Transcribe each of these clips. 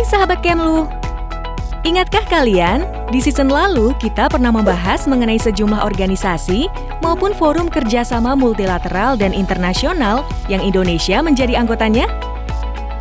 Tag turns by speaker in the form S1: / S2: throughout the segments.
S1: Hai sahabat Kemlu! Ingatkah kalian, di season lalu kita pernah membahas mengenai sejumlah organisasi maupun forum kerjasama multilateral dan internasional yang Indonesia menjadi anggotanya?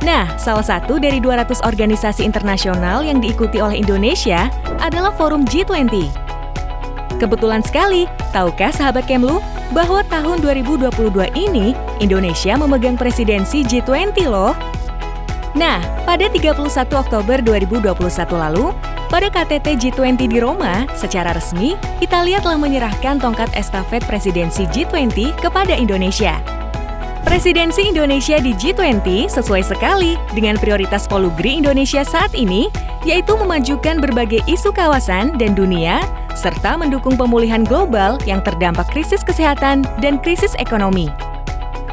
S1: Nah, salah satu dari 200 organisasi internasional yang diikuti oleh Indonesia adalah Forum G20. Kebetulan sekali, tahukah sahabat Kemlu bahwa tahun 2022 ini Indonesia memegang presidensi G20 loh? Nah, pada 31 Oktober 2021 lalu, pada KTT G20 di Roma, secara resmi, Italia telah menyerahkan tongkat estafet presidensi G20 kepada Indonesia. Presidensi Indonesia di G20 sesuai sekali dengan prioritas Polugri Indonesia saat ini, yaitu memajukan berbagai isu kawasan dan dunia, serta mendukung pemulihan global yang terdampak krisis kesehatan dan krisis ekonomi.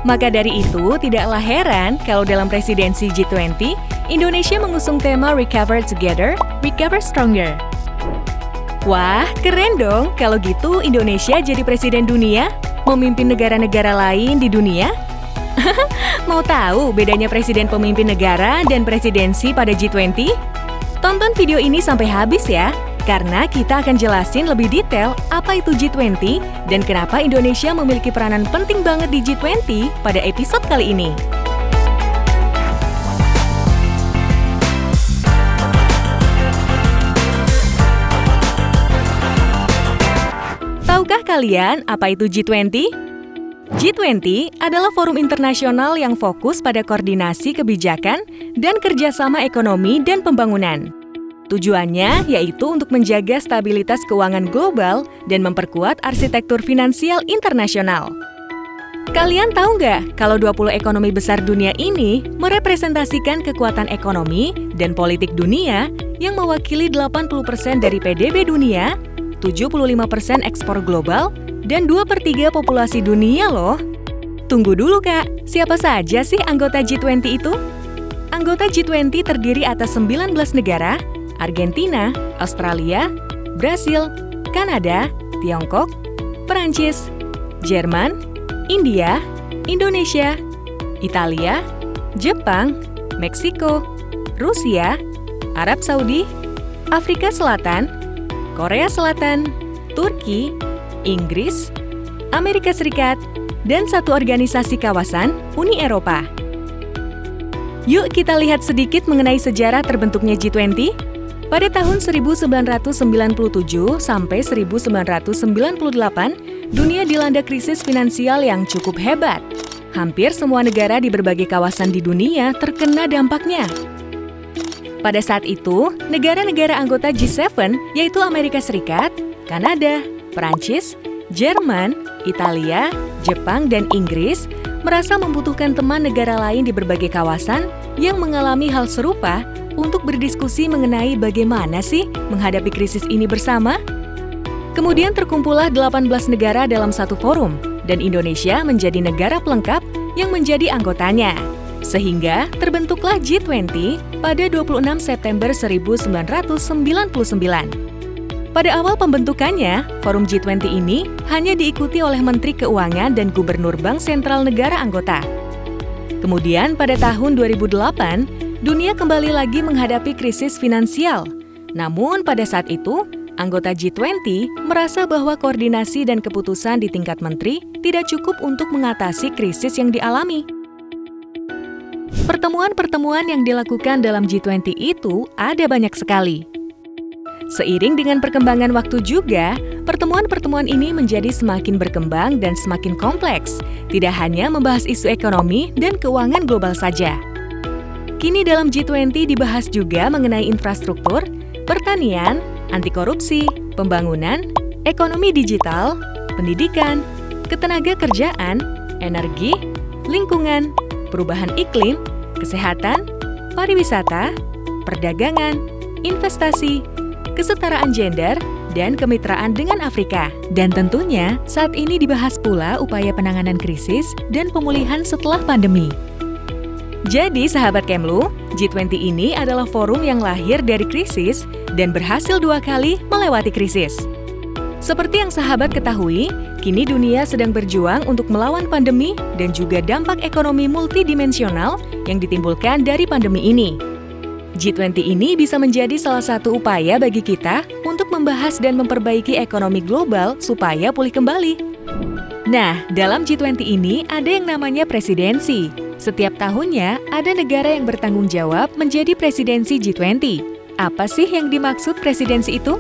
S1: Maka dari itu, tidaklah heran kalau dalam presidensi G20, Indonesia mengusung tema Recover Together, Recover Stronger. Wah, keren dong kalau gitu Indonesia jadi presiden dunia, memimpin negara-negara lain di dunia. Mau tahu bedanya presiden pemimpin negara dan presidensi pada G20? Tonton video ini sampai habis ya, karena kita akan jelasin lebih detail apa itu G20 dan kenapa Indonesia memiliki peranan penting banget di G20 pada episode kali ini. Tahukah kalian apa itu G20? G20 adalah forum internasional yang fokus pada koordinasi kebijakan dan kerjasama ekonomi dan pembangunan. Tujuannya yaitu untuk menjaga stabilitas keuangan global dan memperkuat arsitektur finansial internasional. Kalian tahu nggak kalau 20 ekonomi besar dunia ini merepresentasikan kekuatan ekonomi dan politik dunia yang mewakili 80% dari PDB dunia, 75% ekspor global, dan 2/3 populasi dunia loh. Tunggu dulu Kak, siapa saja sih anggota G20 itu? Anggota G20 terdiri atas 19 negara, Argentina, Australia, Brasil, Kanada, Tiongkok, Perancis, Jerman, India, Indonesia, Italia, Jepang, Meksiko, Rusia, Arab Saudi, Afrika Selatan, Korea Selatan, Turki, Inggris, Amerika Serikat, dan satu organisasi kawasan, Uni Eropa. Yuk kita lihat sedikit mengenai sejarah terbentuknya G20. Pada tahun 1997 sampai 1998, dunia dilanda krisis finansial yang cukup hebat. Hampir semua negara di berbagai kawasan di dunia terkena dampaknya. Pada saat itu, negara-negara anggota G7 yaitu Amerika Serikat, Kanada, Perancis, Jerman, Italia, Jepang, dan Inggris merasa membutuhkan teman negara lain di berbagai kawasan yang mengalami hal serupa untuk berdiskusi mengenai bagaimana sih menghadapi krisis ini bersama. Kemudian terkumpullah 18 negara dalam satu forum, dan Indonesia menjadi negara pelengkap yang menjadi anggotanya. Sehingga terbentuklah G20 pada 26 September 1999. Pada awal pembentukannya, forum G20 ini hanya diikuti oleh Menteri Keuangan dan Gubernur Bank Sentral negara anggota. Kemudian pada tahun 2008, dunia kembali lagi menghadapi krisis finansial. Namun pada saat itu, anggota G20 merasa bahwa koordinasi dan keputusan di tingkat menteri tidak cukup untuk mengatasi krisis yang dialami. Pertemuan-pertemuan yang dilakukan dalam G20 itu ada banyak sekali. Seiring dengan perkembangan waktu juga, pertemuan-pertemuan ini menjadi semakin berkembang dan semakin kompleks, tidak hanya membahas isu ekonomi dan keuangan global saja. Kini dalam G20 dibahas juga mengenai infrastruktur, pertanian, anti korupsi, pembangunan, ekonomi digital, pendidikan, ketenaga kerjaan, energi, lingkungan, perubahan iklim, kesehatan, pariwisata, perdagangan, investasi, kesetaraan gender, dan kemitraan dengan Afrika. Dan tentunya, saat ini dibahas pula upaya penanganan krisis dan pemulihan setelah pandemi. Jadi, sahabat Kemlu, G20 ini adalah forum yang lahir dari krisis dan berhasil 2 kali melewati krisis. Seperti yang sahabat ketahui, kini dunia sedang berjuang untuk melawan pandemi dan juga dampak ekonomi multidimensional yang ditimbulkan dari pandemi ini. G20 ini bisa menjadi salah satu upaya bagi kita untuk membahas dan memperbaiki ekonomi global supaya pulih kembali. Nah, dalam G20 ini ada yang namanya presidensi. Setiap tahunnya ada negara yang bertanggung jawab menjadi presidensi G20. Apa sih yang dimaksud presidensi itu?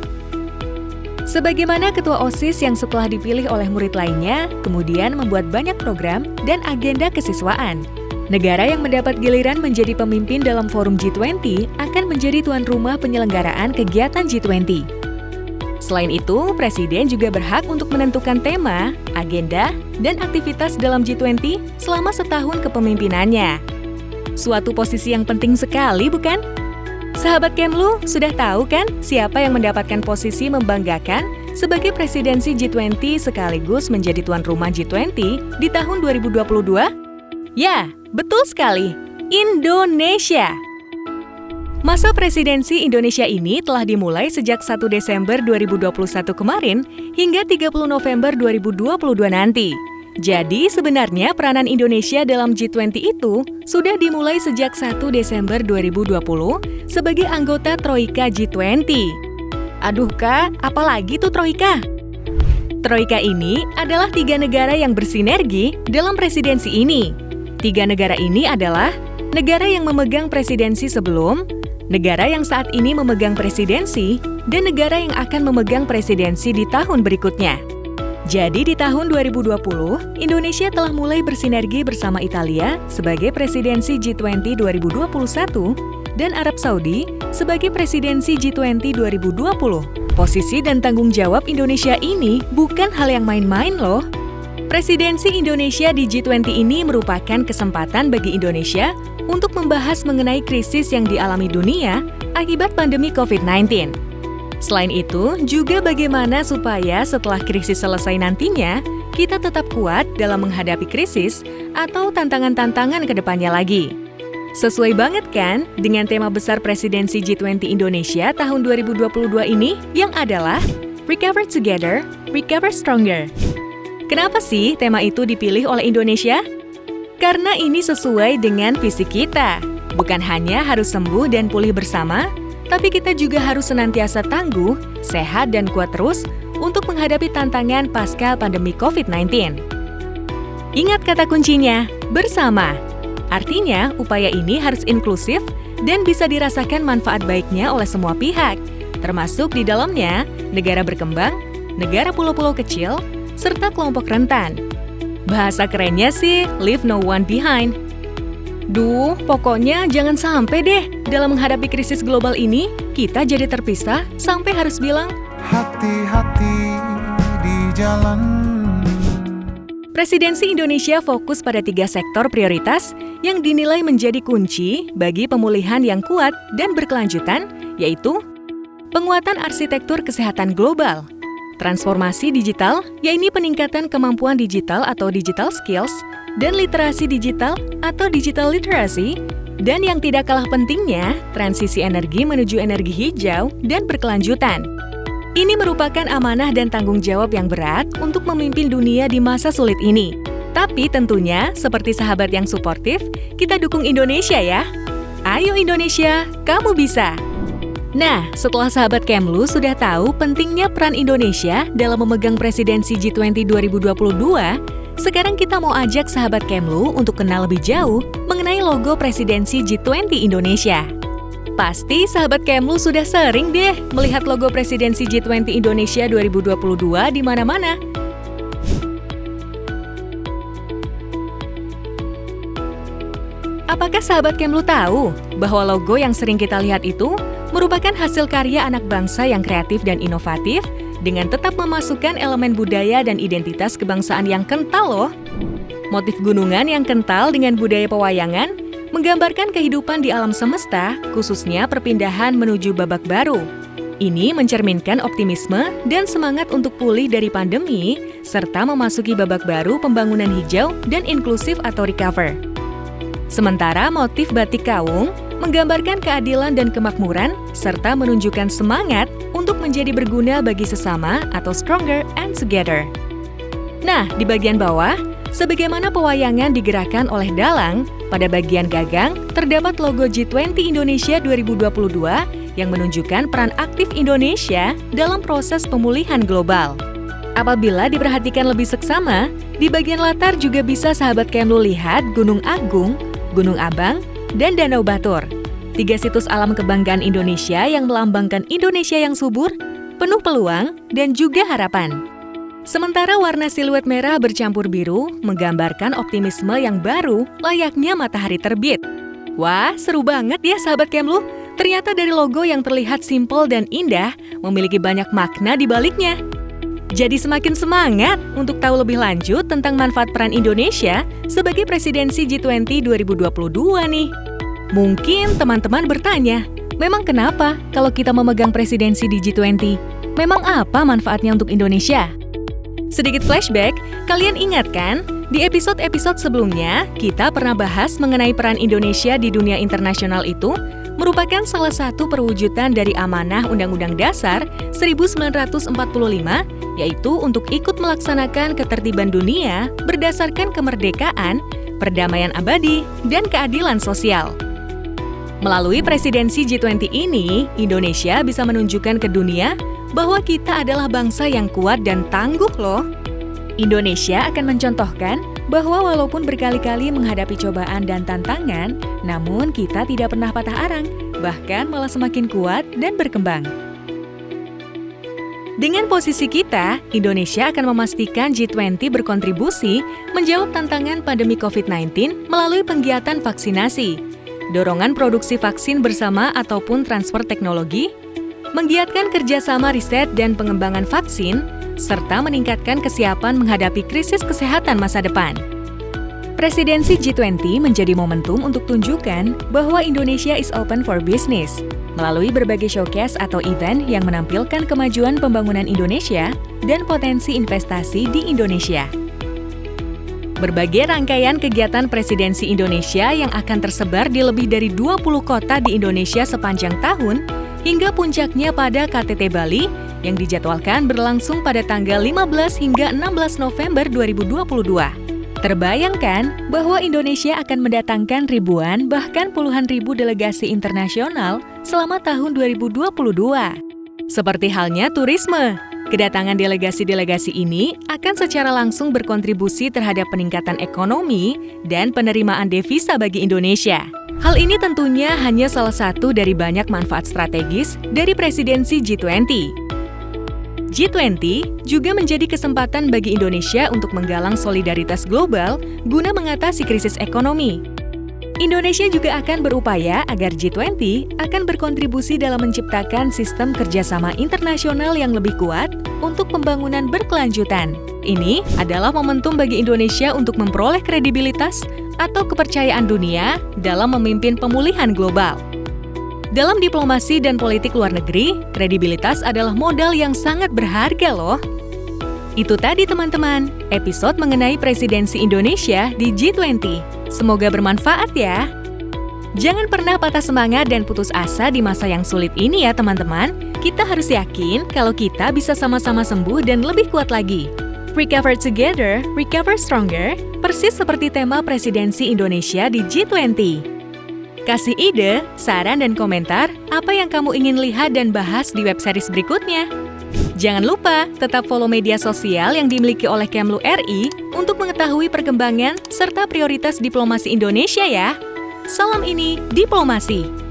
S1: Sebagaimana ketua OSIS yang setelah dipilih oleh murid lainnya, kemudian membuat banyak program dan agenda kesiswaan. Negara yang mendapat giliran menjadi pemimpin dalam forum G20 akan menjadi tuan rumah penyelenggaraan kegiatan G20. Selain itu, Presiden juga berhak untuk menentukan tema, agenda, dan aktivitas dalam G20 selama setahun kepemimpinannya. Suatu posisi yang penting sekali, bukan? Sahabat Kemlu, sudah tahu kan siapa yang mendapatkan posisi membanggakan sebagai presidensi G20 sekaligus menjadi tuan rumah G20 di tahun 2022? Ya, betul sekali, Indonesia. Masa presidensi Indonesia ini telah dimulai sejak 1 Desember 2021 kemarin hingga 30 November 2022 nanti. Jadi sebenarnya peranan Indonesia dalam G20 itu sudah dimulai sejak 1 Desember 2020 sebagai anggota Troika G20. Aduh Kak, apalagi tuh Troika? Troika ini adalah 3 negara yang bersinergi dalam presidensi ini. 3 negara ini adalah negara yang memegang presidensi sebelum, negara yang saat ini memegang presidensi, dan negara yang akan memegang presidensi di tahun berikutnya. Jadi di tahun 2020, Indonesia telah mulai bersinergi bersama Italia sebagai presidensi G20 2021 dan Arab Saudi sebagai presidensi G20 2020. Posisi dan tanggung jawab Indonesia ini bukan hal yang main-main loh. Presidensi Indonesia di G20 ini merupakan kesempatan bagi Indonesia untuk membahas mengenai krisis yang dialami dunia akibat pandemi COVID-19. Selain itu, juga bagaimana supaya setelah krisis selesai nantinya, kita tetap kuat dalam menghadapi krisis atau tantangan-tantangan ke depannya lagi. Sesuai banget kan dengan tema besar presidensi G20 Indonesia tahun 2022 ini yang adalah Recover Together, Recover Stronger. Kenapa sih tema itu dipilih oleh Indonesia? Karena ini sesuai dengan visi kita. Bukan hanya harus sembuh dan pulih bersama, tapi kita juga harus senantiasa tangguh, sehat, dan kuat terus untuk menghadapi tantangan pasca pandemi COVID-19. Ingat kata kuncinya, bersama. Artinya, upaya ini harus inklusif dan bisa dirasakan manfaat baiknya oleh semua pihak, termasuk di dalamnya negara berkembang, negara pulau-pulau kecil, serta kelompok rentan. Bahasa kerennya sih, leave no one behind. Duh, pokoknya jangan sampai deh dalam menghadapi krisis global ini, kita jadi terpisah sampai harus bilang, hati-hati di jalan. Presidensi Indonesia fokus pada 3 sektor prioritas yang dinilai menjadi kunci bagi pemulihan yang kuat dan berkelanjutan, yaitu penguatan arsitektur kesehatan global, transformasi digital, yaitu peningkatan kemampuan digital atau digital skills, dan literasi digital atau digital literacy, dan yang tidak kalah pentingnya, transisi energi menuju energi hijau dan berkelanjutan. Ini merupakan amanah dan tanggung jawab yang berat untuk memimpin dunia di masa sulit ini. Tapi tentunya, seperti sahabat yang suportif, kita dukung Indonesia ya. Ayo Indonesia, kamu bisa! Nah, setelah sahabat Kemlu sudah tahu pentingnya peran Indonesia dalam memegang presidensi G20 2022, sekarang kita mau ajak sahabat Kemlu untuk kenal lebih jauh mengenai logo presidensi G20 Indonesia. Pasti sahabat Kemlu sudah sering deh melihat logo presidensi G20 Indonesia 2022 di mana-mana. Apakah sahabat Kemlu tahu bahwa logo yang sering kita lihat itu merupakan hasil karya anak bangsa yang kreatif dan inovatif dengan tetap memasukkan elemen budaya dan identitas kebangsaan yang kental loh. Motif gunungan yang kental dengan budaya pewayangan menggambarkan kehidupan di alam semesta, khususnya perpindahan menuju babak baru. Ini mencerminkan optimisme dan semangat untuk pulih dari pandemi, serta memasuki babak baru pembangunan hijau dan inklusif atau recover. Sementara motif batik kawung menggambarkan keadilan dan kemakmuran, serta menunjukkan semangat untuk menjadi berguna bagi sesama atau stronger and together. Nah, di bagian bawah, sebagaimana pewayangan digerakkan oleh dalang, Pada bagian gagang, terdapat logo G20 Indonesia 2022 yang menunjukkan peran aktif Indonesia dalam proses pemulihan global. Apabila diperhatikan lebih seksama, di bagian latar juga bisa sahabat Kemlu lihat Gunung Agung, Gunung Abang, dan Danau Batur. 3 situs alam kebanggaan Indonesia yang melambangkan Indonesia yang subur, penuh peluang, dan juga harapan. Sementara warna siluet merah bercampur biru menggambarkan optimisme yang baru layaknya matahari terbit. Wah, seru banget ya sahabat Kemlu. Ternyata dari logo yang terlihat simpel dan indah, memiliki banyak makna di baliknya. Jadi semakin semangat untuk tahu lebih lanjut tentang manfaat peran Indonesia sebagai presidensi G20 2022 nih. Mungkin teman-teman bertanya, memang kenapa kalau kita memegang presidensi di G20? Memang apa manfaatnya untuk Indonesia? Sedikit flashback, kalian ingat kan? Di episode-episode sebelumnya, kita pernah bahas mengenai peran Indonesia di dunia internasional itu merupakan salah satu perwujudan dari amanah Undang-Undang Dasar 1945, yaitu untuk ikut melaksanakan ketertiban dunia berdasarkan kemerdekaan, perdamaian abadi, dan keadilan sosial. Melalui presidensi G20 ini, Indonesia bisa menunjukkan ke dunia bahwa kita adalah bangsa yang kuat dan tangguh loh. Indonesia akan mencontohkan bahwa walaupun berkali-kali menghadapi cobaan dan tantangan, namun kita tidak pernah patah arang, bahkan malah semakin kuat dan berkembang. Dengan posisi kita, Indonesia akan memastikan G20 berkontribusi menjawab tantangan pandemi COVID-19 melalui penggiatan vaksinasi, dorongan produksi vaksin bersama ataupun transfer teknologi, menggiatkan kerjasama riset dan pengembangan vaksin, serta meningkatkan kesiapan menghadapi krisis kesehatan masa depan. Presidensi G20 menjadi momentum untuk tunjukkan bahwa Indonesia is open for business, melalui berbagai showcase atau event yang menampilkan kemajuan pembangunan Indonesia dan potensi investasi di Indonesia. Berbagai rangkaian kegiatan presidensi Indonesia yang akan tersebar di lebih dari 20 kota di Indonesia sepanjang tahun, hingga puncaknya pada KTT Bali yang dijadwalkan berlangsung pada tanggal 15 hingga 16 November 2022. Terbayangkan bahwa Indonesia akan mendatangkan ribuan bahkan puluhan ribu delegasi internasional selama tahun 2022. Seperti halnya turisme, kedatangan delegasi-delegasi ini akan secara langsung berkontribusi terhadap peningkatan ekonomi dan penerimaan devisa bagi Indonesia. Hal ini tentunya hanya salah satu dari banyak manfaat strategis dari presidensi G20. G20 juga menjadi kesempatan bagi Indonesia untuk menggalang solidaritas global guna mengatasi krisis ekonomi. Indonesia juga akan berupaya agar G20 akan berkontribusi dalam menciptakan sistem kerjasama internasional yang lebih kuat untuk pembangunan berkelanjutan. Ini adalah momentum bagi Indonesia untuk memperoleh kredibilitas atau kepercayaan dunia dalam memimpin pemulihan global. Dalam diplomasi dan politik luar negeri, kredibilitas adalah modal yang sangat berharga loh. Itu tadi teman-teman, episode mengenai presidensi Indonesia di G20. Semoga bermanfaat ya. Jangan pernah patah semangat dan putus asa di masa yang sulit ini ya teman-teman. Kita harus yakin kalau kita bisa sama-sama sembuh dan lebih kuat lagi. Recover together, recover stronger, persis seperti tema presidensi Indonesia di G20. Kasih ide, saran, dan komentar apa yang kamu ingin lihat dan bahas di web series berikutnya. Jangan lupa tetap follow media sosial yang dimiliki oleh Kemlu RI untuk mengetahui perkembangan serta prioritas diplomasi Indonesia ya. Salam ini diplomasi.